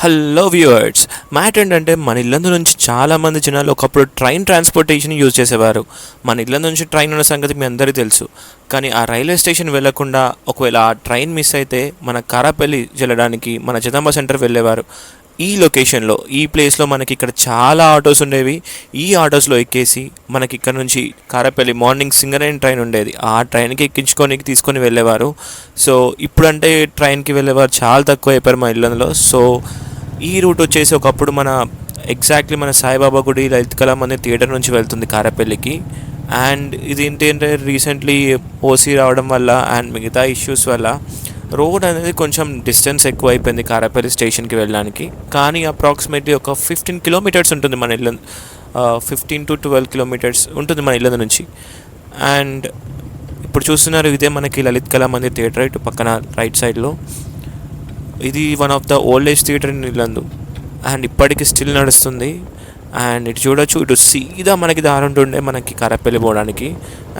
Hello viewers, matter ఏంటంటే మన ఇల్లందు నుంచి చాలామంది జనాలు ఒకప్పుడు ట్రైన్ ట్రాన్స్పోర్టేషన్ యూజ్ చేసేవారు. మన ఇల్లందు నుంచి ట్రైన్ ఉన్న సంగతి మీ అందరికీ తెలుసు. కానీ ఆ రైల్వే స్టేషన్ వెళ్ళకుండా ఒకవేళ ఆ ట్రైన్ మిస్ అయితే మన కారాపల్లి వెళ్ళడానికి మన జనాభా సెంటర్ వెళ్ళేవారు. ఈ లొకేషన్లో ఈ ప్లేస్లో మనకి ఇక్కడ చాలా ఆటోస్ ఉండేవి. ఈ ఆటోస్లో ఎక్కేసి మనకి ఇక్కడ నుంచి కారాపల్లి మార్నింగ్ సింగరేణి ట్రైన్ ఉండేది, ఆ ట్రైన్కి ఎక్కించుకొని తీసుకొని వెళ్ళేవారు. సో ఇప్పుడంటే ట్రైన్కి వెళ్ళేవారు చాలా తక్కువ అయిపోయారు మా ఇళ్ళలో. సో ఈ రూట్ వచ్చేసి ఒకప్పుడు ఎగ్జాక్ట్లీ మన సాయిబాబా గుడి లలిత్ కళా మందిర్ థియేటర్ నుంచి వెళ్తుంది కారాపల్లికి. అండ్ ఇది ఏంటంటే రీసెంట్లీ ఓసీ రావడం వల్ల అండ్ మిగతా ఇష్యూస్ వల్ల రోడ్ అనేది కొంచెం డిస్టెన్స్ ఎక్కువ అయిపోయింది కారాపల్లి స్టేషన్కి వెళ్ళడానికి. కానీ అప్రాక్సిమేట్లీ ఒక 15 కిలోమీటర్స్ ఉంటుంది మన ఇల్లు, 15 to 12 కిలోమీటర్స్ ఉంటుంది మన ఇళ్ళ నుంచి. అండ్ ఇప్పుడు చూస్తున్నారు ఇదే మనకి లలిత్ కళా మందిర్ థియేటర్, ఇటు పక్కన రైట్ సైడ్లో. ఇది one of the oldest theatre in Yellandu and ఇప్పటికీ స్టిల్ నడుస్తుంది. అండ్ ఇటు చూడొచ్చు, ఇటు సీదా మనకి దారి ఉంటుండే మనకి కారాపల్లి పోవడానికి.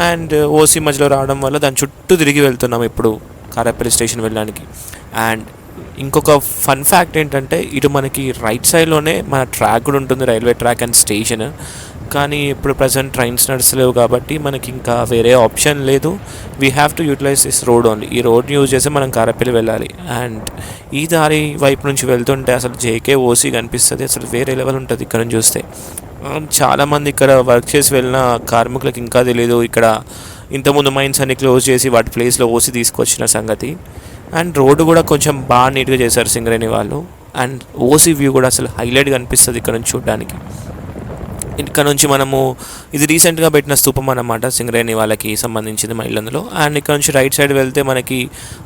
అండ్ ఓసీ మధ్యలో రావడం వల్ల దాని చుట్టూ తిరిగి వెళ్తున్నాం ఇప్పుడు కారాపల్లి స్టేషన్ వెళ్ళడానికి. అండ్ ఇంకొక ఫన్ ఫ్యాక్ట్ ఏంటంటే ఇటు మనకి రైట్ సైడ్లోనే మన ట్రాక్ కూడా ఉంటుంది, రైల్వే ట్రాక్ అండ్ స్టేషన్. కానీ ఇప్పుడు ప్రజెంట్ ట్రైన్స్ నడుస్తలేవు కాబట్టి మనకి ఇంకా వేరే ఆప్షన్ లేదు. We have to utilise this road only. ఈ రోడ్ని యూజ్ చేసి మనం కారాపల్లి వెళ్ళాలి. అండ్ ఈ దారి వైపు నుంచి వెళ్తుంటే అసలు జేకే ఓసీ కనిపిస్తుంది, అసలు వేరే లెవెల్ ఉంటుంది ఇక్కడ నుంచి చూస్తే. చాలామంది ఇక్కడ వర్క్ చేసి వెళ్ళిన కార్మికులకు ఇంకా తెలియదు ఇక్కడ ఇంతకుముందు మైన్స్ అన్ని క్లోజ్ చేసి వాటి ప్లేస్లో ఓసీ తీసుకొచ్చిన సంగతి. అండ్ రోడ్డు కూడా కొంచెం బాగా నీట్గా చేశారు సింగరేణి వాళ్ళు. అండ్ ఓసీ వ్యూ కూడా అసలు హైలైట్గా అనిపిస్తుంది ఇక్కడ నుంచి చూడడానికి. ఇక్కడ నుంచి మనము ఇది రీసెంట్గా పెట్టిన స్తూపం అన్నమాట, సింగరేణి వాళ్ళకి సంబంధించింది మా ఇల్లందులో. అండ్ ఇక్కడ నుంచి రైట్ సైడ్ వెళ్తే మనకి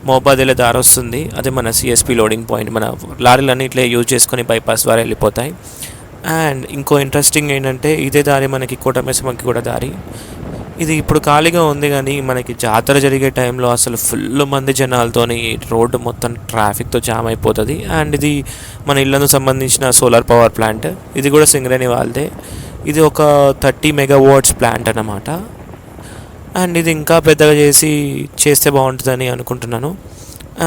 మోబాద్ వెళ్ళే దారి వస్తుంది, అదే మన సిఎస్పి లోడింగ్ పాయింట్. మన లారీలన్నీ ఇట్లా యూజ్ చేసుకొని బైపాస్ ద్వారా వెళ్ళిపోతాయి. అండ్ ఇంకో ఇంట్రెస్టింగ్ ఏంటంటే ఇదే దారి మనకి కోటమేసమకి కూడా దారి. ఇది ఇప్పుడు ఖాళీగా ఉంది కానీ మనకి జాతర జరిగే టైంలో అసలు ఫుల్ మంది జనాలతోని రోడ్డు మొత్తం ట్రాఫిక్తో జామ్ అయిపోతుంది. అండ్ ఇది మన ఇళ్ళకు సంబంధించిన సోలార్ పవర్ ప్లాంట్, ఇది కూడా సింగరేణి వాళ్ళదే. ఇది ఒక 30 మెగావాట్స్ ప్లాంట్ అన్నమాట. అండ్ ఇది ఇంకా పెద్దగా చేస్తే బాగుంటుందని అనుకుంటున్నాను.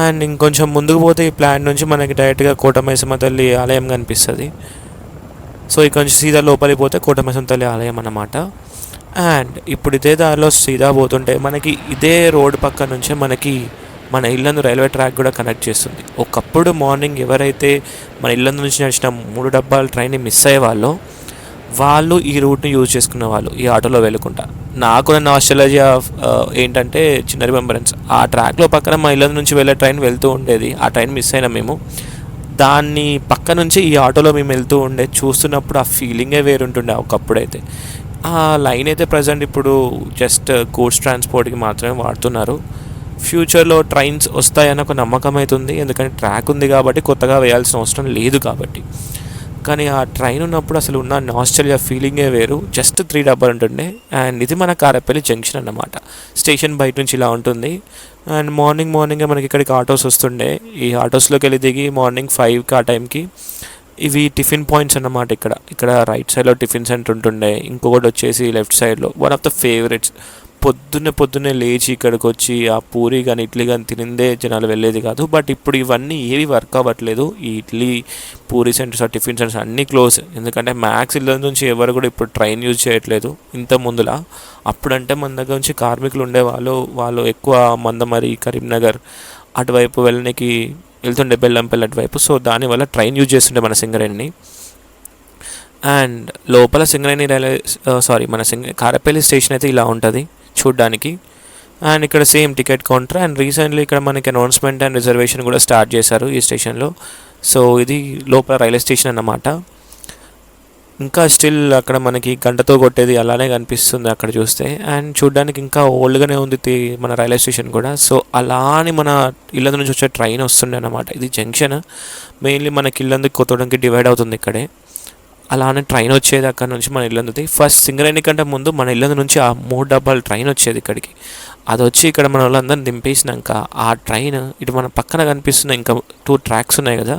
అండ్ ఇంకొంచెం ముందుకు పోతే ఈ ప్లాంట్ నుంచి మనకి డైరెక్ట్గా కోటమైసమ్మ తల్లి ఆలయం కనిపిస్తుంది. సో ఇక్కడ నుంచి సీదా లోపలికి పోతే కోటమైసమ్మ తల్లి ఆలయం అన్నమాట. అండ్ ఇప్పుడు ఇదే దారిలో సీదా పోతుంటే మనకి ఇదే రోడ్ పక్క నుంచే మనకి మన ఇల్లందు రైల్వే ట్రాక్ కూడా కనెక్ట్ చేస్తుంది. ఒకప్పుడు మార్నింగ్ ఎవరైతే మన ఇల్లందు నుంచి నడిచిన 3 డబ్బాల ట్రైన్ని మిస్ అయ్యే వాళ్ళు ఈ రూట్ని యూజ్ చేసుకునే వాళ్ళు ఈ ఆటోలో వెళ్ళకుండా. నాకు ఆస్ట్రేలియా ఏంటంటే చిన్న రిమెంబరెన్స్, ఆ ట్రాక్లో పక్కన మా ఇళ్ళ నుంచి వెళ్ళే ట్రైన్ వెళ్తూ ఉండేది. ఆ ట్రైన్ మిస్ అయినా మేము దాన్ని పక్క నుంచి ఈ ఆటోలో మేము వెళ్తూ ఉండే చూస్తున్నప్పుడు ఆ ఫీలింగే వేరుంటుండే ఒకప్పుడైతే. ఆ లైన్ అయితే ప్రజెంట్ ఇప్పుడు జస్ట్ గూడ్స్ ట్రాన్స్పోర్ట్కి మాత్రమే వాడుతున్నారు. ఫ్యూచర్లో ట్రైన్స్ వస్తాయని ఒక నమ్మకం అవుతుంది, ఎందుకంటే ట్రాక్ ఉంది కాబట్టి, కొత్తగా వేయాల్సిన అవసరం లేదు కాబట్టి. కానీ ఆ ట్రైన్ ఉన్నప్పుడు అసలు ఉన్న ఆస్ట్రేలియా ఫీలింగే వేరు. జస్ట్ 3 డబ్బాలు ఉంటుండే. అండ్ ఇది మన కారాపల్లి జంక్షన్ అన్నమాట. స్టేషన్ బయట నుంచి ఇలా ఉంటుంది. అండ్ మార్నింగే మనకి ఇక్కడికి ఆటోస్ వస్తుండే. ఈ ఆటోస్లోకి వెళ్ళి దిగి మార్నింగ్ 5కి ఆ టైంకి ఇవి టిఫిన్ పాయింట్స్ అన్నమాట. ఇక్కడ రైట్ సైడ్లో టిఫిన్ సెంటర్ ఉంటుండే, ఇంకొకటి వచ్చేసి లెఫ్ట్ సైడ్లో వన్ ఆఫ్ ద ఫేవరెట్స్. పొద్దున్నే లేచి ఇక్కడికి వచ్చి ఆ పూరి కానీ ఇడ్లీ కానీ తినిందే జనాలు వెళ్ళేది కాదు. బట్ ఇప్పుడు ఇవన్నీ ఏవి వర్క్ అవ్వట్లేదు. ఈ idli puri centres, tiffin centres అన్నీ క్లోజ్. ఎందుకంటే మ్యాక్స్ ఇళ్ళ నుంచి ఎవరు కూడా ఇప్పుడు ట్రైన్ యూజ్ చేయట్లేదు ఇంత ముందులా. అప్పుడంటే మన దగ్గర నుంచి కార్మికులు ఉండేవాళ్ళు, వాళ్ళు ఎక్కువ మందమరి, కరీంనగర్ అటువైపు వెళ్ళడానికి వెళ్తుండే, బెల్లంపల్లి అటువైపు. సో దానివల్ల ట్రైన్ యూజ్ చేస్తుండే మన సింగరేణిని. అండ్ లోపల సింగరేణి మన కారాపల్లి స్టేషన్ అయితే ఇలా ఉంటుంది చూడ్డానికి. అండ్ ఇక్కడ same ticket counter. And recently ఇక్కడ మనకి అనౌన్స్మెంట్ అండ్ రిజర్వేషన్ కూడా స్టార్ట్ చేశారు ఈ స్టేషన్లో. సో ఇది లోపల రైల్వే స్టేషన్ అన్నమాట. ఇంకా స్టిల్ అక్కడ మనకి గంటతో కొట్టేది అలానే కనిపిస్తుంది అక్కడ చూస్తే. అండ్ చూడ్డానికి ఇంకా ఓల్డ్గానే ఉంది మన రైల్వే స్టేషన్ కూడా. సో అలానే మన ఇల్లందు నుంచి వచ్చే ట్రైన్ వస్తుండే అన్నమాట. ఇది జంక్షన్ మెయిన్లీ మనకి ఇల్లందుకు కొత్తడానికి డివైడ్ అవుతుంది ఇక్కడే. అలానే ట్రైన్ వచ్చేది అక్కడ నుంచి మన ఇల్లందుది. ఫస్ట్ సింగరేణి కంటే ముందు మన ఇల్లందు నుంచి ఆ 3 డబ్బాల ట్రైన్ వచ్చేది ఇక్కడికి. అది వచ్చి ఇక్కడ మన వాళ్ళందరినీ దింపేసినాక ఆ ట్రైన్ ఇటు మన పక్కన కనిపిస్తున్న ఇంకా 2 ట్రాక్స్ ఉన్నాయి కదా,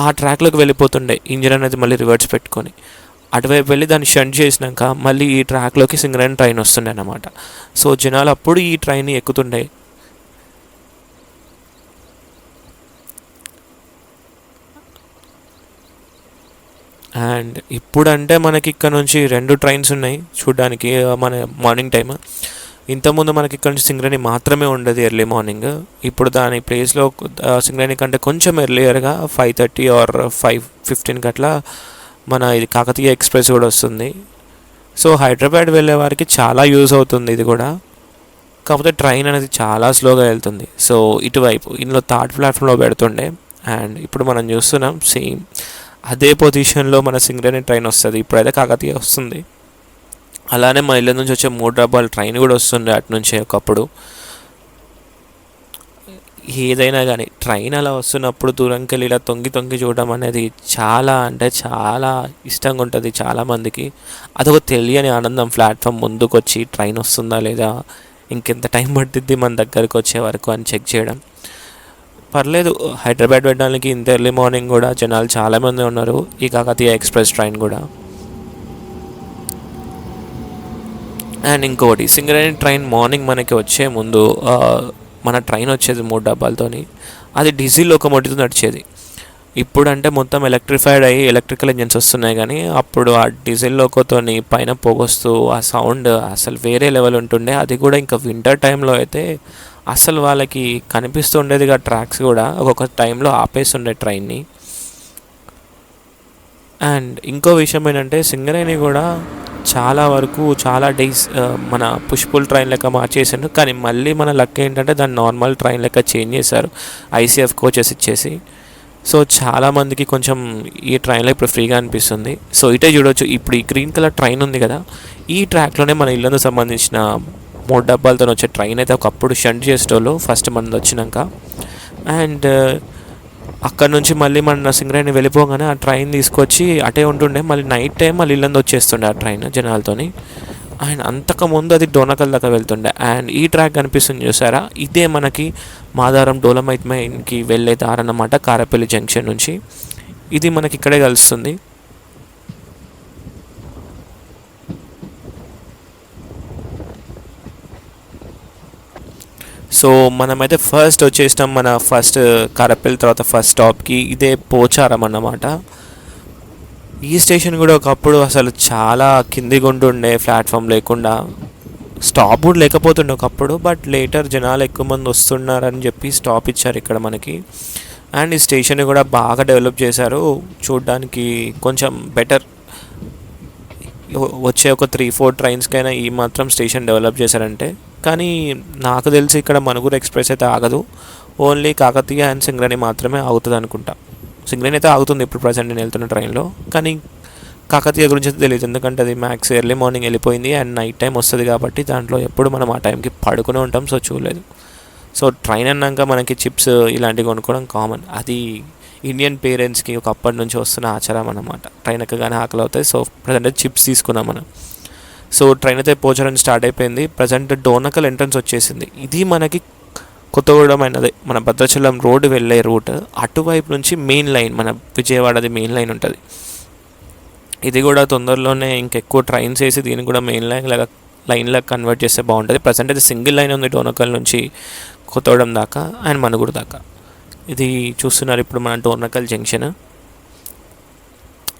ఆ ట్రాక్లోకి వెళ్ళిపోతుండే ఇంజిన్ అనేది మళ్ళీ రివర్స్ పెట్టుకొని. అటువైపు వెళ్ళి దాన్ని షంట్ చేసినాక మళ్ళీ ఈ ట్రాక్లోకి సింగరేణి ట్రైన్ వస్తుండే అన్నమాట. సో జనాలు అప్పుడు ఈ ట్రైన్ ఎక్కుతుండే. అండ్ ఇప్పుడంటే మనకి ఇక్కడ నుంచి 2 ట్రైన్స్ ఉన్నాయి చూడడానికి మన మార్నింగ్ టైమ్. ఇంతకుముందు మనకి ఇక్కడ నుంచి సింగరేణి మాత్రమే ఉండేది ఎర్లీ మార్నింగ్. ఇప్పుడు దాని ప్లేస్లో సింగరేణి కంటే కొంచెం ఎర్లియర్గా 5:30 ఆర్ 5:15 అట్లా మన ఇది కాకతీయ ఎక్స్ప్రెస్ కూడా వస్తుంది. సో హైదరాబాద్ వెళ్ళే వారికి చాలా యూజ్ అవుతుంది ఇది కూడా. కాకపోతే ట్రైన్ అనేది చాలా స్లోగా వెళ్తుంది. సో ఇటువైపు ఇందులో థర్డ్ ప్లాట్ఫామ్లో పెడుతుండే, అండ్ ఇప్పుడు మనం చూస్తున్నాం సేమ్ అదే పొజిషన్లో మన సింగరేణి ట్రైన్ వస్తుంది. ఇప్పుడైతే కాకతీయ వస్తుంది. అలానే మా ఇళ్ళ నుంచి వచ్చే 3 డబ్బాల ట్రైన్ కూడా వస్తుంది అటు నుంచే ఒకప్పుడు. ఏదైనా కానీ ట్రైన్ అలా వస్తున్నప్పుడు దూరంకి వెళ్ళి ఇలా తొంగి తొంగి చూడడం అనేది చాలా అంటే చాలా ఇష్టంగా ఉంటుంది చాలామందికి. అదొక తెలియని ఆనందం. ప్లాట్ఫామ్ ముందుకు వచ్చి ట్రైన్ వస్తుందా లేదా, ఇంకెంత టైం పడుతుంది మన దగ్గరికి వచ్చే వరకు అని చెక్ చేయడం. పర్లేదు, హైదరాబాద్ వెళ్ళడానికి ఇంత ఎర్లీ మార్నింగ్ కూడా జనాలు చాలామంది ఉన్నారు ఈ కాకతీయ ఎక్స్ప్రెస్ ట్రైన్ కూడా. అండ్ ఇంకోటి, సింగరేణి ట్రైన్ మార్నింగ్ మనకి వచ్చే ముందు మన ట్రైన్ వచ్చేది 3 డబ్బాలతోని. అది డీజిల్ లోకోమోటివ్తో నడిచేది. ఇప్పుడు అంటే మొత్తం ఎలక్ట్రిఫైడ్ అయ్యి ఎలక్ట్రికల్ ఇంజన్స్ వస్తున్నాయి, కానీ అప్పుడు ఆ డీజిల్ లోకోతోని పైన పొగొస్తూ ఆ సౌండ్ అసలు వేరే లెవెల్ ఉంటుండే. అది కూడా ఇంకా వింటర్ టైంలో అయితే అసలు వాళ్ళకి కనిపిస్తుండేదిగా ట్రాక్స్ కూడా ఒక్కొక్క టైంలో ఆపేస్తుండే ట్రైన్ని. అండ్ ఇంకో విషయం ఏంటంటే సింగరేణి కూడా చాలా వరకు చాలా డేస్ మన పుష్పుల్ ట్రైన్ లెక్క మార్చేసారు, కానీ మళ్ళీ మన లక్ ఏంటంటే దాన్ని నార్మల్ ట్రైన్ లెక్క చేంజ్ చేశారు ఐసీఎఫ్ కోచెస్ ఇచ్చేసి. సో చాలామందికి కొంచెం ఈ ట్రైన్లో ఇప్పుడు ఫ్రీగా అనిపిస్తుంది. సో ఇటే చూడవచ్చు, ఇప్పుడు ఈ గ్రీన్ కలర్ ట్రైన్ ఉంది కదా, ఈ ట్రాక్లోనే మన ఇల్లందుకు సంబంధించిన 3 డబ్బాలతో వచ్చే ట్రైన్ అయితే ఒకప్పుడు షంట్ చేసేటోళ్ళు ఫస్ట్ మనది వచ్చినాక. అండ్ అక్కడ నుంచి మళ్ళీ మన సింగరేణి వెళ్ళిపోగానే ఆ ట్రైన్ తీసుకొచ్చి అటే ఉంటుండే, మళ్ళీ నైట్ టైం మళ్ళీ ఇల్లందు వచ్చేస్తుండే ఆ ట్రైన్ జనాలతోని. అండ్ అంతకుముందు అది డోనకల్ దాకా వెళ్తుండే. అండ్ ఈ ట్రాక్ కనిపిస్తుంది చూసారా, ఇదే మనకి మాదారం డోలమైట్ మైన్కి వెళ్ళే దారన్నమాట, కారపల్లి జంక్షన్ నుంచి. ఇది మనకి ఇక్కడే కలుస్తుంది. సో మనమైతే ఫస్ట్ వచ్చేసినాం మన ఫస్ట్ కారపల్లి తర్వాత ఫస్ట్ స్టాప్కి. ఇదే పోచారం అన్నమాట. ఈ స్టేషన్ కూడా ఒకప్పుడు అసలు చాలా కిందిగా ఉంటుండే, ప్లాట్ఫామ్ లేకుండా, స్టాప్ కూడా లేకపోతుండే ఒకప్పుడు. బట్ లేటర్ జనాలు ఎక్కువ మంది వస్తున్నారని చెప్పి స్టాప్ ఇచ్చారు ఇక్కడ మనకి. అండ్ ఈ స్టేషన్ కూడా బాగా డెవలప్ చేశారు, చూడడానికి కొంచెం బెటర్. వచ్చే ఒక 3-4 ట్రైన్స్కైనా ఈ మాత్రం స్టేషన్ డెవలప్ చేశారంటే. కానీ నాకు తెలిసి ఇక్కడ మనుగురు ఎక్స్ప్రెస్ అయితే ఆగదు, ఓన్లీ కాకతీయ అండ్ సింగరేణి మాత్రమే ఆగుతుంది అనుకుంటా. సింగరేణి అయితే ఆగుతుంది ఇప్పుడు ప్రజెంట్ నేను వెళ్తున్న ట్రైన్లో, కానీ కాకతీయ గురించి అయితే తెలియదు, ఎందుకంటే అది మ్యాక్స్ ఎర్లీ మార్నింగ్ వెళ్ళిపోయింది అండ్ నైట్ టైం వస్తుంది కాబట్టి దాంట్లో ఎప్పుడు మనం ఆ టైంకి పడుకునే ఉంటాం, సో చూడలేదు. సో ట్రైన్ అన్నాక మనకి చిప్స్ ఇలాంటివి కొనుక్కోవడం కామన్. అది ఇండియన్ పేరెంట్స్కి ఒకప్పటి నుంచి వస్తున్న ఆచారం అన్నమాట. ట్రైన్ ఎక్కగానే ఆకలి అవుతాయి, సో ప్రజెంట్ చిప్స్ తీసుకున్నాం మనం. సో ట్రైన్ అయితే పోచారం స్టార్ట్ అయిపోయింది. ప్రజెంట్ డోనకల్ ఎంట్రన్స్ వచ్చేసింది. ఇది మనకి కొత్తగూడెం అయినది మన భద్రాచలం రోడ్డు వెళ్ళే రూట్. అటువైపు నుంచి మెయిన్ లైన్, మన విజయవాడది మెయిన్ లైన్ ఉంటుంది. ఇది కూడా తొందరలోనే ఇంకెక్కువ ట్రైన్స్ వేసి దీన్ని కూడా మెయిన్ లైన్లా కన్వర్ట్ చేస్తే బాగుంటుంది. ప్రజెంట్ అయితే సింగిల్ లైన్ ఉంది డోనకల్ నుంచి కొత్తగూడెం దాకా అండ్ మనుగురు దాకా. ఇది చూస్తున్నారు ఇప్పుడు మన డోనకల్ జంక్షన్.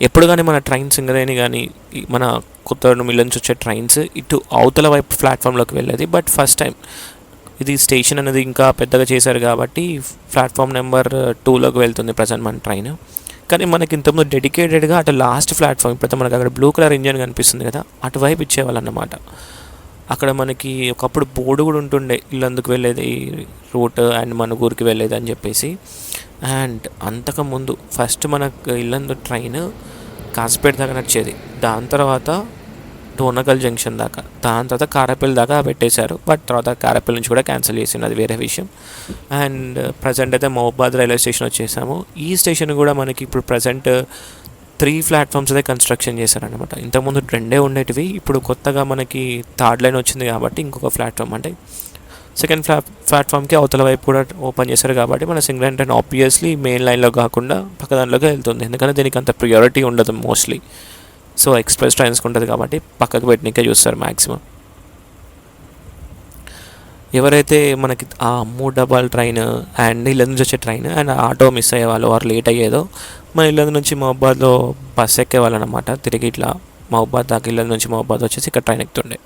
ఎప్పుడు కానీ మన ట్రైన్ సింగరేణి కానీ మన కొత్తగూడెం మిల్ నుంచి వచ్చే ట్రైన్స్ ఇటు అవతల వైపు ప్లాట్ఫామ్లోకి వెళ్ళేది. బట్ ఫస్ట్ టైం ఇది స్టేషన్ అనేది ఇంకా పెద్దగా చేశారు కాబట్టి ప్లాట్ఫామ్ నెంబర్ 2లోకి వెళ్తుంది ప్రజెంట్ మన ట్రైన్. కానీ మనకి ఇంతకుముందు డెడికేటెడ్గా అటు లాస్ట్ ప్లాట్ఫామ్, ఇప్పుడైతే మనకి అక్కడ బ్లూ కలర్ ఇంజన్ కనిపిస్తుంది కదా, అటువైపు ఇచ్చేవాళ్ళు అన్నమాట. అక్కడ మనకి ఒకప్పుడు బోర్డు కూడా ఉంటుండే, ఇల్లందుకు వెళ్ళేది రూట్ అండ్ మనుగూరుకి వెళ్ళేది అని చెప్పేసి. అండ్ అంతకుముందు ఫస్ట్ మనకు ఇల్లందు ట్రైన్ కాసిపేట దాకా నడిచేది, దాని తర్వాత డోనకల్ జంక్షన్ దాకా, దాని తర్వాత కారపల్లి దాకా పెట్టేశారు. బట్ తర్వాత కారపల్లి నుంచి కూడా క్యాన్సిల్ చేసింది, అది వేరే విషయం. అండ్ ప్రజెంట్ అయితే మహబాద్ రైల్వే స్టేషన్ వచ్చేసాము. ఈ స్టేషన్ కూడా మనకి ఇప్పుడు ప్రజెంట్ 3 ప్లాట్ఫామ్స్ అయితే కన్స్ట్రక్షన్ చేశారనమాట. ఇంతకుముందు 2 ఉండేటివి, ఇప్పుడు కొత్తగా మనకి థర్డ్ లైన్ వచ్చింది కాబట్టి ఇంకొక ప్లాట్ఫామ్ అంటే సెకండ్ ప్లాట్ఫామ్కి అవతల వైపు కూడా ఓపెన్ చేశారు కాబట్టి మన సింగరేణి ట్రైన్ ఆబ్వియస్లీ మెయిన్ లైన్లో కాకుండా పక్క దానిలోకి వెళ్తుంది, ఎందుకంటే దీనికి అంత ప్రియారిటీ ఉండదు మోస్ట్లీ. సో ఎక్స్ప్రెస్ ట్రైన్స్కి ఉంటుంది కాబట్టి పక్కకు పెట్టినకే చూస్తారు మ్యాక్సిమం. ఎవరైతే మనకి ఆ 3 డబ్బాల ట్రైన్ అండ్ ఇళ్ళ నుంచి వచ్చే ట్రైన్ అండ్ ఆటో మిస్ అయ్యేవాళ్ళు వారు లేట్ అయ్యేదో, మన ఇళ్ళ నుంచి మహబాద్లో బస్ ఎక్కేవాళ్ళనమాట. తిరిగి ఇట్లా మహబాద్ దాకా, ఇళ్ళ నుంచి మహబాద్ వచ్చేసి ఇక్కడ ట్రైన్ ఎక్కుతుండే.